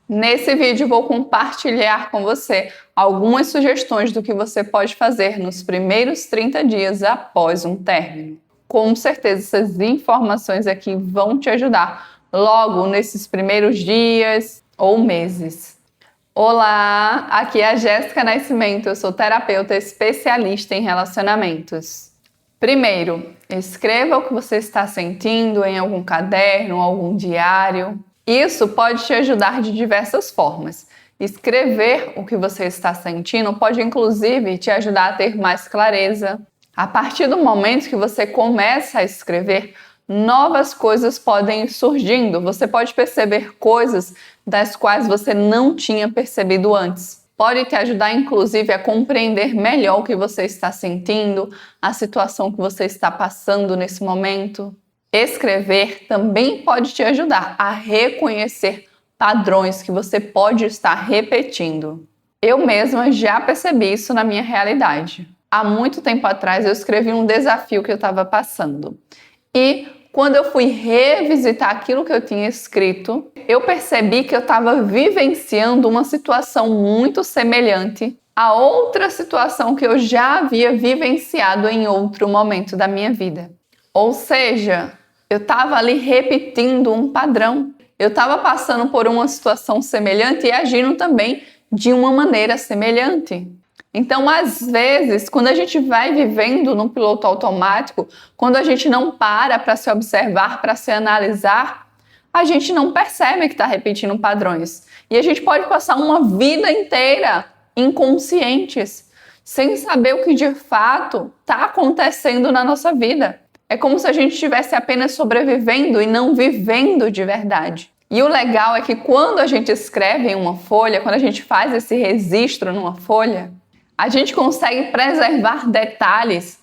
Nesse vídeo vou compartilhar com você algumas sugestões do que você pode fazer nos primeiros 30 dias após um término. Com certeza essas informações aqui vão te ajudar logo nesses primeiros dias ou meses. Olá, aqui é a Jéssica Nascimento, eu sou terapeuta especialista em relacionamentos. Primeiro, escreva o que você está sentindo em algum caderno, algum diário. Isso pode te ajudar de diversas formas. Escrever o que você está sentindo pode, inclusive, te ajudar a ter mais clareza. A partir do momento que você começa a escrever, novas coisas podem ir surgindo. Você pode perceber coisas das quais você não tinha percebido antes. Pode te ajudar, inclusive, a compreender melhor o que você está sentindo, a situação que você está passando nesse momento. Escrever também pode te ajudar a reconhecer padrões que você pode estar repetindo. Eu mesma já percebi isso na minha realidade. Há muito tempo atrás eu escrevi um desafio que eu estava passando. E quando eu fui revisitar aquilo que eu tinha escrito, eu percebi que eu estava vivenciando uma situação muito semelhante a outra situação que eu já havia vivenciado em outro momento da minha vida. Ou seja, eu estava ali repetindo um padrão. Eu estava passando por uma situação semelhante e agindo também de uma maneira semelhante. Então, às vezes, quando a gente vai vivendo no piloto automático, quando a gente não para se observar, para se analisar, a gente não percebe que está repetindo padrões. E a gente pode passar uma vida inteira inconscientes, sem saber o que de fato está acontecendo na nossa vida. É como se a gente estivesse apenas sobrevivendo e não vivendo de verdade. E o legal é que quando a gente escreve em uma folha, quando a gente faz esse registro numa folha, a gente consegue preservar detalhes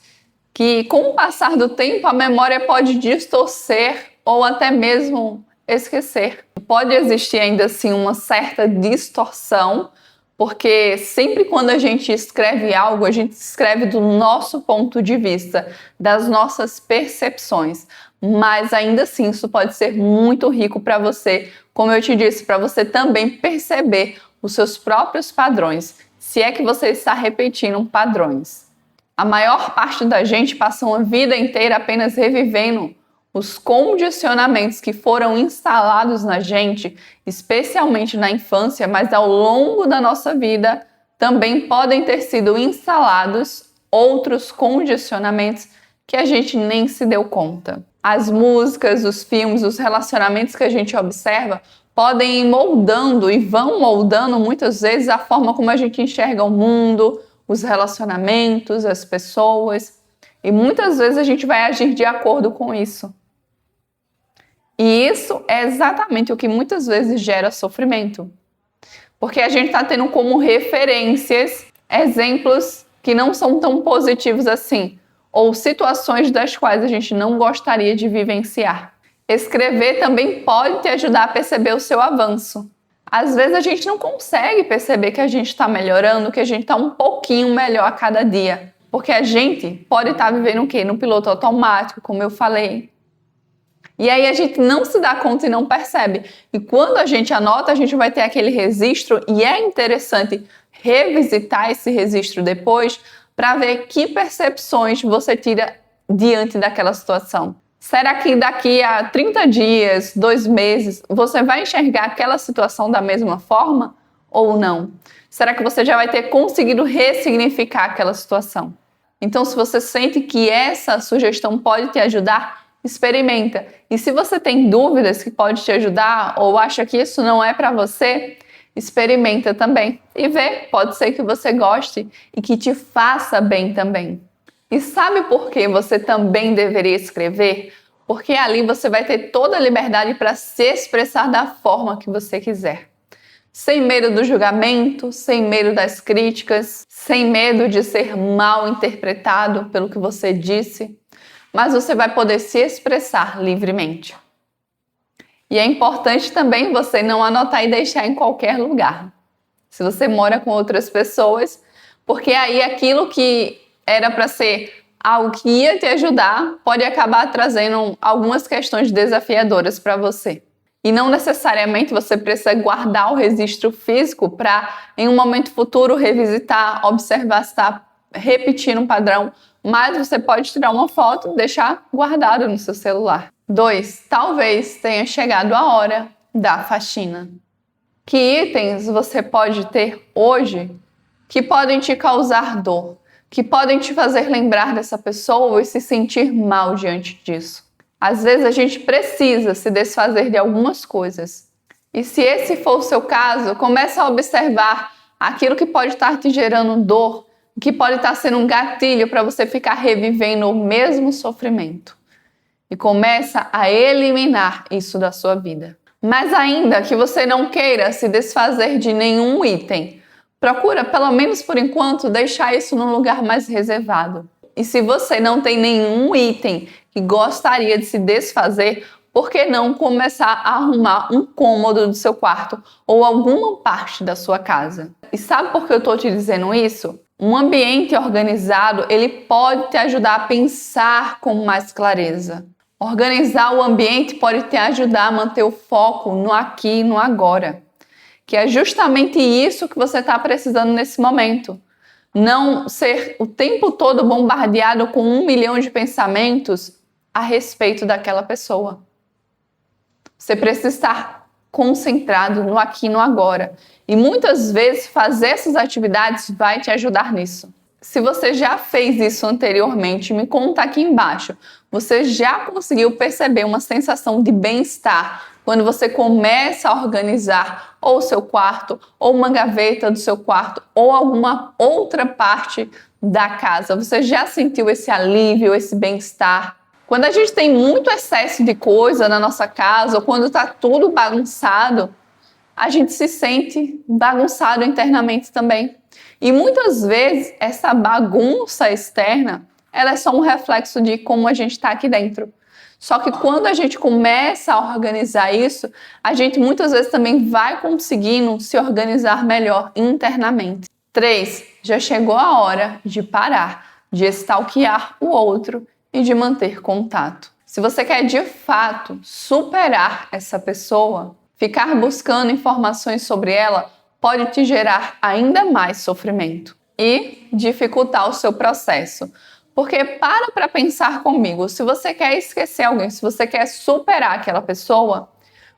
que, com o passar do tempo, a memória pode distorcer ou até mesmo esquecer. Pode existir ainda assim uma certa distorção, porque sempre quando a gente escreve algo, a gente escreve do nosso ponto de vista, das nossas percepções. Mas ainda assim, isso pode ser muito rico para você, como eu te disse, para você também perceber os seus próprios padrões, se é que você está repetindo padrões. A maior parte da gente passa uma vida inteira apenas revivendo os condicionamentos que foram instalados na gente, especialmente na infância, mas ao longo da nossa vida também podem ter sido instalados outros condicionamentos que a gente nem se deu conta. As músicas, os filmes, os relacionamentos que a gente observa podem ir moldando e vão moldando muitas vezes a forma como a gente enxerga o mundo, os relacionamentos, as pessoas, e muitas vezes a gente vai agir de acordo com isso. E isso é exatamente o que muitas vezes gera sofrimento. Porque a gente está tendo como referências exemplos que não são tão positivos assim, ou situações das quais a gente não gostaria de vivenciar. Escrever também pode te ajudar a perceber o seu avanço. Às vezes a gente não consegue perceber que a gente está melhorando, que a gente está um pouquinho melhor a cada dia. Porque a gente pode estar vivendo o quê? No piloto automático, como eu falei. E aí a gente não se dá conta e não percebe. E quando a gente anota, a gente vai ter aquele registro e é interessante revisitar esse registro depois para ver que percepções você tira diante daquela situação. Será que daqui a 30 dias, 2 meses, você vai enxergar aquela situação da mesma forma ou não? Será que você já vai ter conseguido ressignificar aquela situação? Então, se você sente que essa sugestão pode te ajudar, experimenta. E se você tem dúvidas que pode te ajudar ou acha que isso não é para você, experimenta também e vê, pode ser que você goste e que te faça bem também. E sabe por que você também deveria escrever? Porque ali você vai ter toda a liberdade para se expressar da forma que você quiser. Sem medo do julgamento, sem medo das críticas, sem medo de ser mal interpretado pelo que você disse, mas você vai poder se expressar livremente. E é importante também você não anotar e deixar em qualquer lugar. Se você mora com outras pessoas, porque aí aquilo que era para ser algo que ia te ajudar pode acabar trazendo algumas questões desafiadoras para você. E não necessariamente você precisa guardar o registro físico para, em um momento futuro, revisitar, observar se está repetindo um padrão, mas você pode tirar uma foto e deixar guardado no seu celular. 2. Talvez tenha chegado a hora da faxina. Que itens você pode ter hoje que podem te causar dor, que podem te fazer lembrar dessa pessoa e se sentir mal diante disso? Às vezes a gente precisa se desfazer de algumas coisas. E se esse for o seu caso, comece a observar aquilo que pode estar te gerando dor, que pode estar sendo um gatilho para você ficar revivendo o mesmo sofrimento. E começa a eliminar isso da sua vida. Mas ainda que você não queira se desfazer de nenhum item, procura, pelo menos por enquanto, deixar isso num lugar mais reservado. E se você não tem nenhum item que gostaria de se desfazer, por que não começar a arrumar um cômodo do seu quarto ou alguma parte da sua casa? E sabe por que eu estou te dizendo isso? Um ambiente organizado, ele pode te ajudar a pensar com mais clareza. Organizar o ambiente pode te ajudar a manter o foco no aqui e no agora, que é justamente isso que você está precisando nesse momento. Não ser o tempo todo bombardeado com 1 milhão de pensamentos a respeito daquela pessoa. Você precisa estar concentrado no aqui e no agora. E muitas vezes fazer essas atividades vai te ajudar nisso. Se você já fez isso anteriormente, me conta aqui embaixo. Você já conseguiu perceber uma sensação de bem-estar quando você começa a organizar ou o seu quarto, ou uma gaveta do seu quarto, ou alguma outra parte da casa? Você já sentiu esse alívio, esse bem-estar? Quando a gente tem muito excesso de coisa na nossa casa, ou quando está tudo bagunçado, a gente se sente bagunçado internamente também. E muitas vezes essa bagunça externa, ela é só um reflexo de como a gente está aqui dentro. Só que quando a gente começa a organizar isso, a gente muitas vezes também vai conseguindo se organizar melhor internamente. 3. Já chegou a hora de parar, de stalkear o outro e de manter contato. Se você quer de fato superar essa pessoa, ficar buscando informações sobre ela pode te gerar ainda mais sofrimento e dificultar o seu processo. Porque para pensar comigo, se você quer esquecer alguém, se você quer superar aquela pessoa,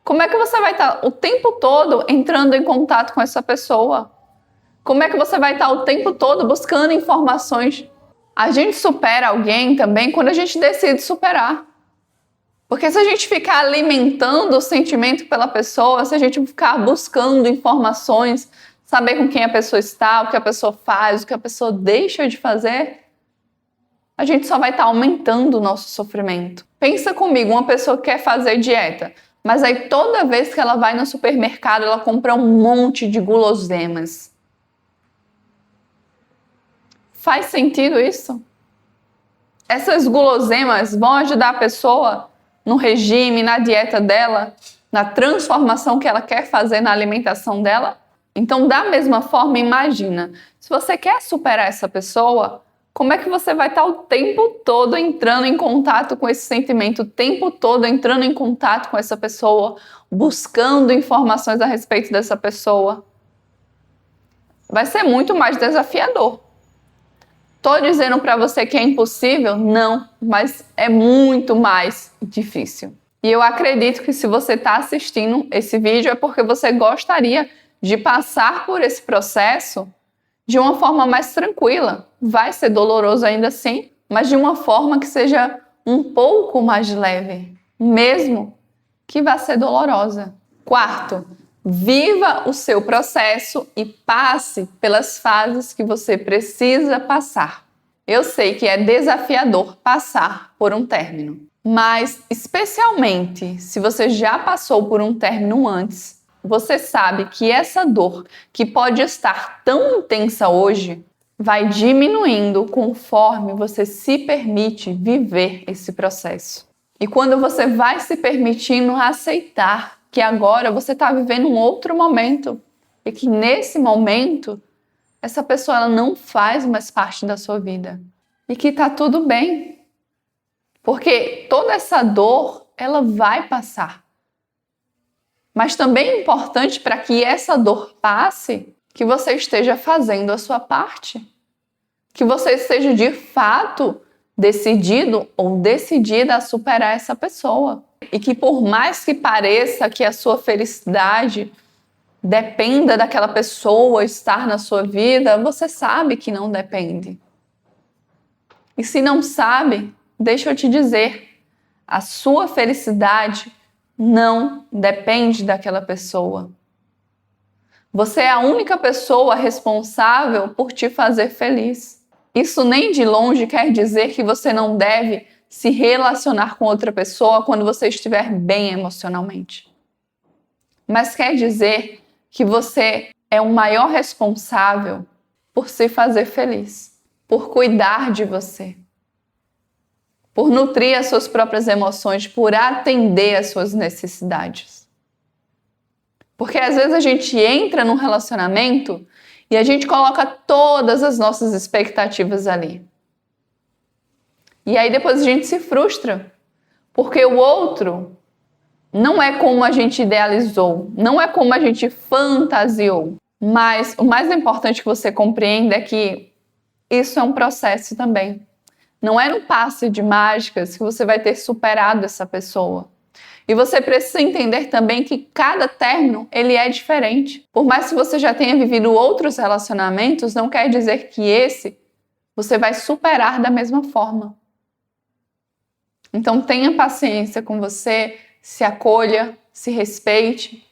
como é que você vai estar o tempo todo entrando em contato com essa pessoa? Como é que você vai estar o tempo todo buscando informações? A gente supera alguém também quando a gente decide superar. Porque se a gente ficar alimentando o sentimento pela pessoa, se a gente ficar buscando informações, saber com quem a pessoa está, o que a pessoa faz, o que a pessoa deixa de fazer, a gente só vai estar aumentando o nosso sofrimento. Pensa comigo, uma pessoa que quer fazer dieta, mas aí toda vez que ela vai no supermercado, ela compra um monte de guloseimas. Faz sentido isso? Essas guloseimas vão ajudar a pessoa no regime, na dieta dela, na transformação que ela quer fazer na alimentação dela? Então, da mesma forma, imagina, se você quer superar essa pessoa, como é que você vai estar o tempo todo entrando em contato com esse sentimento, o tempo todo entrando em contato com essa pessoa, buscando informações a respeito dessa pessoa? Vai ser muito mais desafiador. Estou dizendo para você que é impossível? Não, mas é muito mais difícil. E eu acredito que se você está assistindo esse vídeo é porque você gostaria de passar por esse processo de uma forma mais tranquila. Vai ser doloroso ainda assim, mas de uma forma que seja um pouco mais leve, mesmo que vá ser dolorosa. 4, viva o seu processo e passe pelas fases que você precisa passar. Eu sei que é desafiador passar por um término, mas especialmente se você já passou por um término antes, você sabe que essa dor, que pode estar tão intensa hoje, vai diminuindo conforme você se permite viver esse processo. E quando você vai se permitindo aceitar que agora você está vivendo um outro momento e que nesse momento essa pessoa ela não faz mais parte da sua vida e que está tudo bem, porque toda essa dor ela vai passar. Mas também é importante para que essa dor passe, que você esteja fazendo a sua parte. Que você esteja de fato decidido ou decidida a superar essa pessoa. E que por mais que pareça que a sua felicidade dependa daquela pessoa estar na sua vida, você sabe que não depende. E se não sabe, deixa eu te dizer, a sua felicidade não depende daquela pessoa. Você é a única pessoa responsável por te fazer feliz. Isso nem de longe quer dizer que você não deve se relacionar com outra pessoa quando você estiver bem emocionalmente. Mas quer dizer que você é o maior responsável por se fazer feliz, por cuidar de você, por nutrir as suas próprias emoções, por atender às suas necessidades. Porque às vezes a gente entra num relacionamento e a gente coloca todas as nossas expectativas ali. E aí depois a gente se frustra, porque o outro não é como a gente idealizou, não é como a gente fantasiou. Mas o mais importante que você compreenda é que isso é um processo também. Não é no passe de mágicas que você vai ter superado essa pessoa. E você precisa entender também que cada término, ele é diferente. Por mais que você já tenha vivido outros relacionamentos, não quer dizer que esse você vai superar da mesma forma. Então tenha paciência com você, se acolha, se respeite.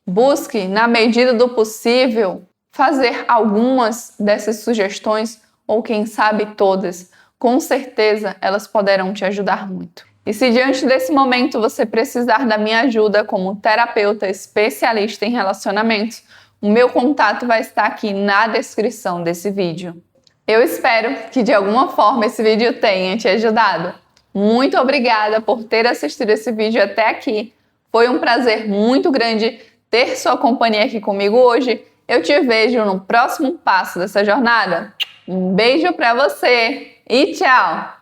Busque, na medida do possível, fazer algumas dessas sugestões, ou quem sabe todas. Com certeza elas poderão te ajudar muito. E se diante desse momento você precisar da minha ajuda como terapeuta especialista em relacionamentos, o meu contato vai estar aqui na descrição desse vídeo. Eu espero que de alguma forma esse vídeo tenha te ajudado. Muito obrigada por ter assistido esse vídeo até aqui. Foi um prazer muito grande ter sua companhia aqui comigo hoje. Eu te vejo no próximo passo dessa jornada. Um beijo pra você e tchau!